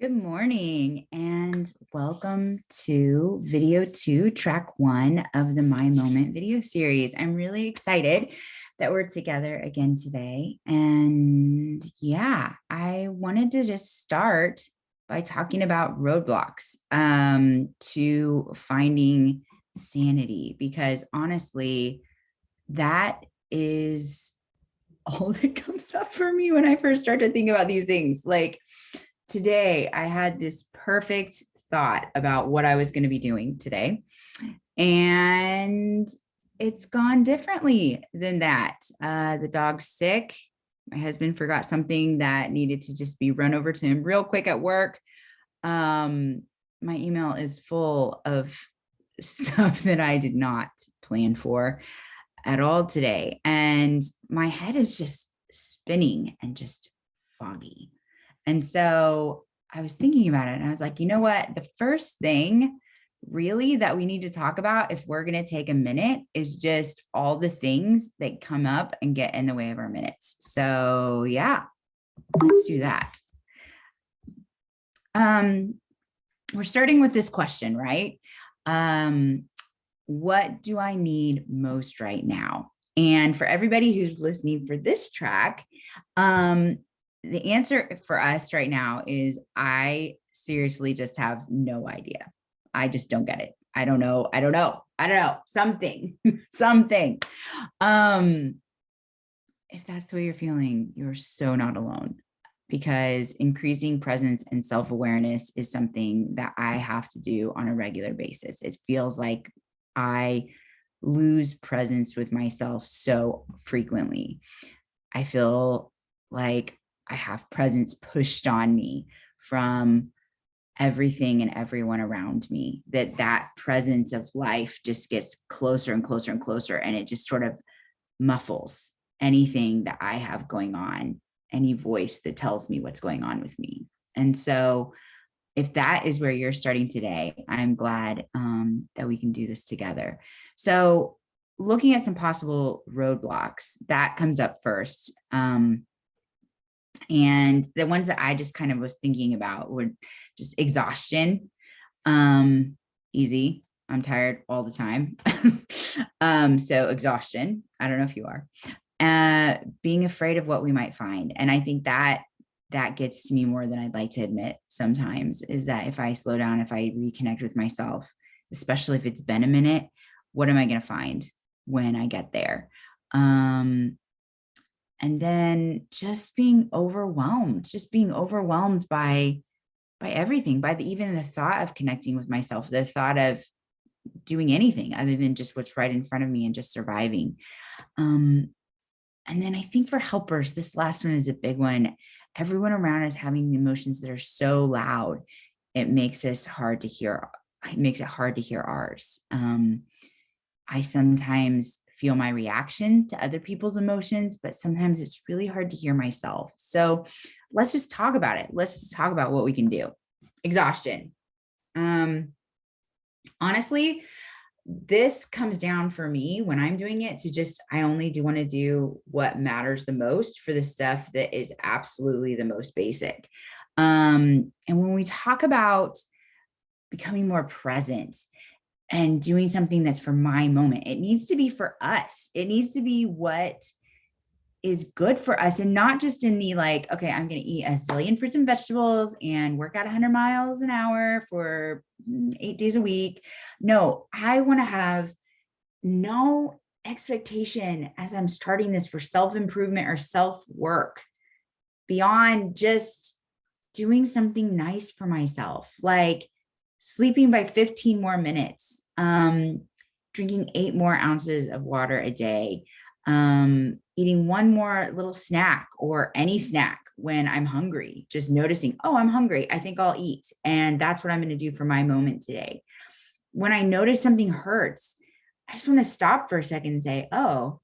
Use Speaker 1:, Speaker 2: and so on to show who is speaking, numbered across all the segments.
Speaker 1: Good morning and welcome to video 2, track 1 of the My Moment video series. I'm really excited that we're together again today. And yeah, I wanted to just start by talking about roadblocks to finding sanity, because honestly, that is all that comes up for me when I first start to think about these things. Like, today, I had this perfect thought about what I was going to be doing today, and it's gone differently than that. The dog's sick. My husband forgot something that needed to just be run over to him real quick at work. My email is full of stuff that I did not plan for at all today. And my head is just spinning and just foggy. And so I was thinking about it and I was like, you know what? The first thing really that we need to talk about, if we're going to take a minute, is just all the things that come up and get in the way of our minutes. So yeah, let's do that. We're starting with this question, right? What do I need most right now? And for everybody who's listening for this track, the answer for us right now is I seriously just have no idea. I just don't get it. I don't know. Something, something. If that's the way you're feeling, you're so not alone, because increasing presence and self-awareness is something that I have to do on a regular basis. It feels like I lose presence with myself so frequently. I feel like I have presence pushed on me from everything and everyone around me, that presence of life just gets closer and closer and closer, and it just sort of muffles anything that I have going on, any voice that tells me what's going on with me. And so if that is where you're starting today, I'm glad that we can do this together. So looking at some possible roadblocks, that comes up first. And the ones that I just kind of was thinking about were just exhaustion. Easy. I'm tired all the time. So exhaustion. I don't know if you are. Being afraid of what we might find. And I think that gets to me more than I'd like to admit sometimes, is that if I slow down, if I reconnect with myself, especially if it's been a minute, what am I going to find when I get there? And then just being overwhelmed by everything, by even the thought of connecting with myself, the thought of doing anything other than just what's right in front of me and just surviving. And then I think for helpers, this last one is a big one. Everyone around us having emotions that are so loud, it makes it hard to hear ours. I sometimes feel my reaction to other people's emotions, but sometimes it's really hard to hear myself. So let's just talk about it. Let's just talk about what we can do. Exhaustion. Honestly, this comes down for me when I'm doing it to just, I only do want to do what matters the most for the stuff that is absolutely the most basic. And when we talk about becoming more present and doing something that's for my moment, it needs to be for us. It needs to be what is good for us, and not just in the like, okay, I'm going to eat a zillion fruits and vegetables and work out 100 miles an hour for 8 days a week. No, I want to have no expectation as I'm starting this for self-improvement or self-work beyond just doing something nice for myself, like sleeping by 15 more minutes, drinking 8 more ounces of water a day, eating one more little snack or any snack when I'm hungry, just noticing, oh, I'm hungry, I think I'll eat. And that's what I'm going to do for my moment today. When I notice something hurts, I just want to stop for a second and say, oh,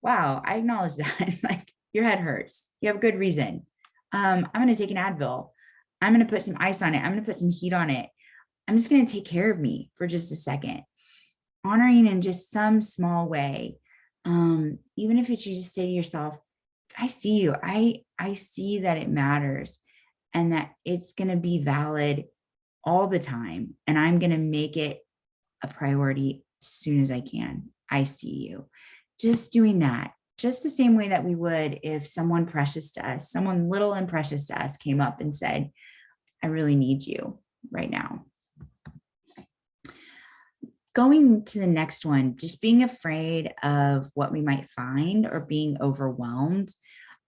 Speaker 1: wow, I acknowledge that. Like, your head hurts. You have a good reason. I'm going to take an Advil. I'm going to put some ice on it. I'm going to put some heat on it. I'm just going to take care of me for just a second. Honoring in just some small way. Even if it's you just say to yourself, I see you. I see that it matters. and that it's going to be valid all the time. And I'm going to make it a priority as soon as I can. I see you. Just doing that, just the same way that we would if someone precious to us, someone little and precious to us came up and said, I really need you right now. Going to the next one, just being afraid of what we might find or being overwhelmed.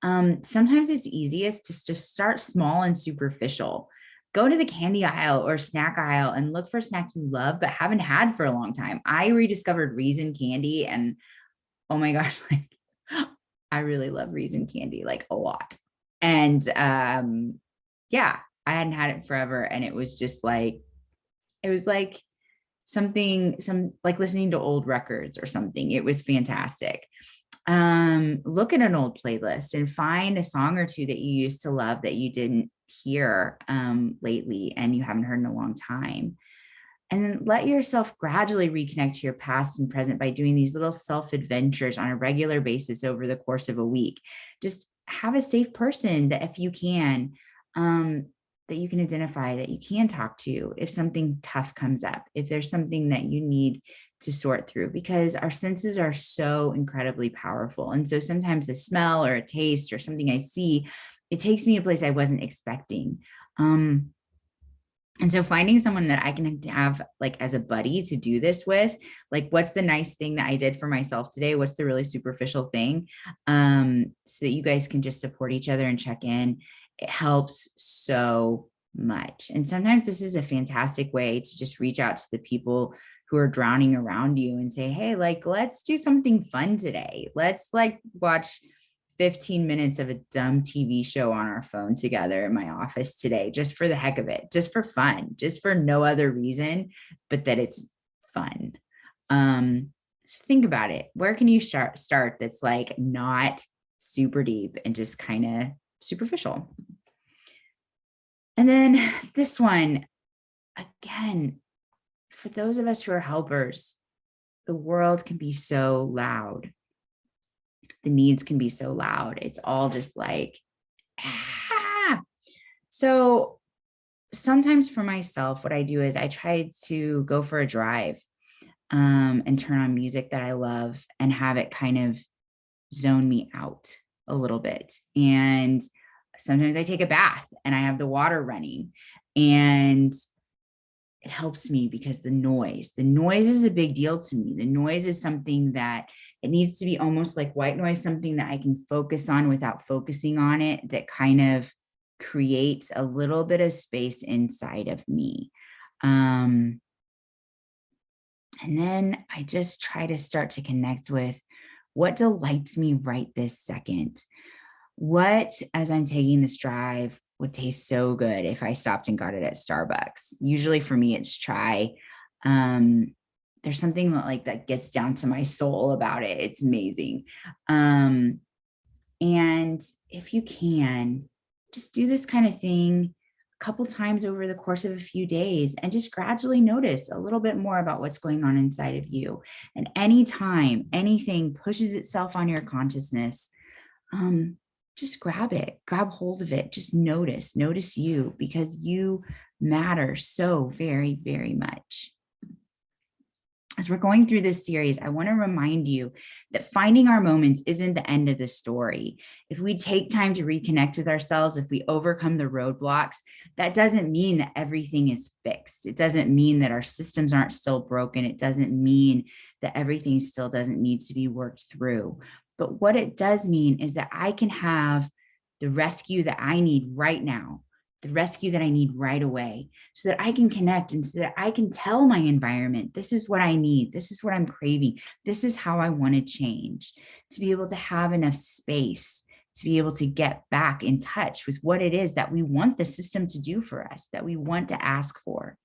Speaker 1: Sometimes it's easiest to just start small and superficial. Go to the candy aisle or snack aisle and look for a snack you love but haven't had for a long time. I rediscovered raisin candy, and oh my gosh, like I really love raisin candy, like a lot. And yeah, I hadn't had it forever, and it was just like, it was like some like listening to old records or something. It was fantastic. Look at an old playlist and find a song or two that you used to love that you didn't hear lately and you haven't heard in a long time. And then let yourself gradually reconnect to your past and present by doing these little self adventures on a regular basis over the course of a week. Just have a safe person that, if you can, that you can identify, that you can talk to if something tough comes up, if there's something that you need to sort through, because our senses are so incredibly powerful. And so sometimes a smell or a taste or something I see, it takes me a place I wasn't expecting. And so finding someone that I can have like as a buddy to do this with, like, what's the nice thing that I did for myself today? What's the really superficial thing? So that you guys can just support each other and check in. It helps so much. And sometimes this is a fantastic way to just reach out to the people who are drowning around you and say, hey, like, let's do something fun today. Let's like watch 15 minutes of a dumb TV show on our phone together in my office today, just for the heck of it, just for fun, just for no other reason, but that it's fun. So think about it. Where can you start that's like not super deep and just kind of superficial? And then this one, again, for those of us who are helpers, the world can be so loud. The needs can be so loud. It's all just like, ah. So sometimes for myself, what I do is I try to go for a drive and turn on music that I love and have it kind of zone me out a little bit. And sometimes I take a bath and I have the water running, and it helps me because the noise is a big deal to me. The noise is something that it needs to be almost like white noise, something that I can focus on without focusing on it, that kind of creates a little bit of space inside of me. And then I just try to start to connect with what delights me right this second. What, as I'm taking this drive, would taste so good if I stopped and got it at Starbucks? Usually for me, it's chai. There's something that gets down to my soul about it. It's amazing. And if you can, just do this kind of thing a couple times over the course of a few days and just gradually notice a little bit more about what's going on inside of you. And anytime anything pushes itself on your consciousness, just grab hold of it. Just notice you, because you matter so very, very much. As we're going through this series, I want to remind you that finding our moments isn't the end of the story. If we take time to reconnect with ourselves, if we overcome the roadblocks, that doesn't mean that everything is fixed. It doesn't mean that our systems aren't still broken. It doesn't mean that everything still doesn't need to be worked through. But what it does mean is that I can have the rescue that I need right now, the rescue that I need right away, so that I can connect and so that I can tell my environment, this is what I need. This is what I'm craving. This is how I want to change, to be able to have enough space to be able to get back in touch with what it is that we want the system to do for us, that we want to ask for.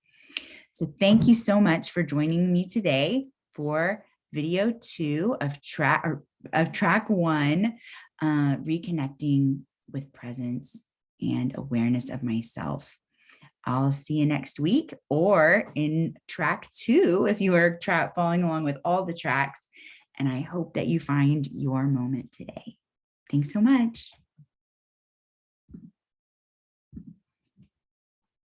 Speaker 1: So thank you so much for joining me today for video 2 of track 1, reconnecting with presence and awareness of myself. I'll see you next week, or in track 2 if you are following along with all the tracks. And I hope that you find your moment today. Thanks so much.